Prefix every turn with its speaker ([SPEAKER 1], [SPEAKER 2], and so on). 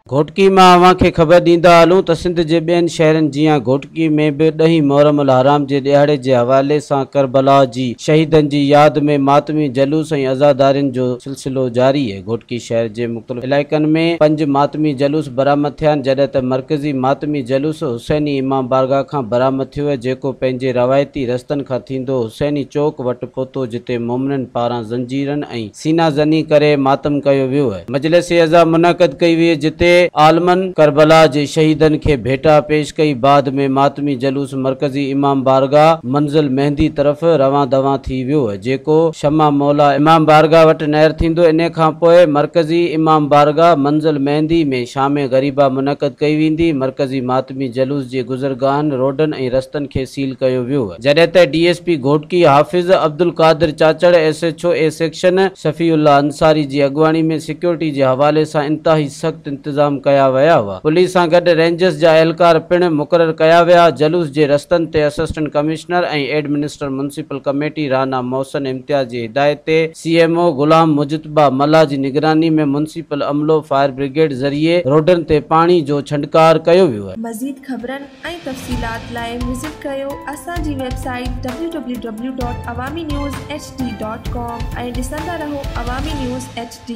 [SPEAKER 1] घोटकी में अवां खे ख़बर ॾींदा हलूं त सिंध जे ॿियनि शहरनि जीअं घोटकी में बि 10 मुहर्रम अल हराम जे ॾियारे जे हवाले सां करबला जी शहीदनि जी याद में मातमी जलूस ऐं अज़ादारियुनि जो सिलसिलो जारी है। घोटकी शहर जे मुख़्तलिफ़ इलाइक़नि में 5 मातमी जलूस बरामद थिया आहिनि, जॾहिं त मरकज़ी मातमी जलूस हुसैनी इमाम बारगाह खां बरामद थियो है, जेको पंहिंजे रवायती रस्तनि खां थींदो हुसैनी चौक वटि पहुतो, जिते मोमिननि पारां ज़ंजीरनि ऐं सीना ज़नी करे मातम कयो वियो है। मजलिस अज़ा मुनक़द कई हुई, जिते आलमन करबला जे शहीदनि खे भेटा पेश कई। बाद में मातमी जलूस मरकजी इमाम बारगाह मंजिल मेहंदी तरफ़ रवां दवां थी वियो है, जेको शमा मौला इमाम बारगाह वटि नहर थींदो। इन खां पोइ मरकजी इमाम बारगाह मंजिल मेहंदी में शाम गरीबा मुनक़द कई वेंदी। मरकजी मातमी जलूस जे गुज़रगाहनि, रोडनि ऐं रस्तनि खे सील कयो वियो है, जॾहिं त DSP घोटकी हाफ़िज़ अब्दुल कादिर चाचड़, SHO A section शफ़ीउल्लाह Ansari ji अॻुवाणी में सिक्योरिटी जे हवाले सां इंतहाई सख़्त इंतजाम कया विया हुआ। पुलिस सां गॾु रेंजर्स जा एहलकार पिणु मुक़रर कया विया। जलूस जे रस्तनि ते असिस्टेंट कमिश्नर ऐं administrator municipal committee Rana Mohsin Imtiaz ji हिदायत ते CMO गुलाम मुजतबा मल्ला जी निगरानी में म्युनिसिपल अमलो फायर ब्रिगेड ज़रिए रोडनि ते पाणी जो छंटकार कयो वियो है।
[SPEAKER 2] मज़ीद ख़बरनि ऐं तफ़सीलात लाइ विज़िट कयो असांजी वेबसाइट www.awamiNewsHD.com ऐं ॾिसंदा रहो अवामी न्यूज़ HD।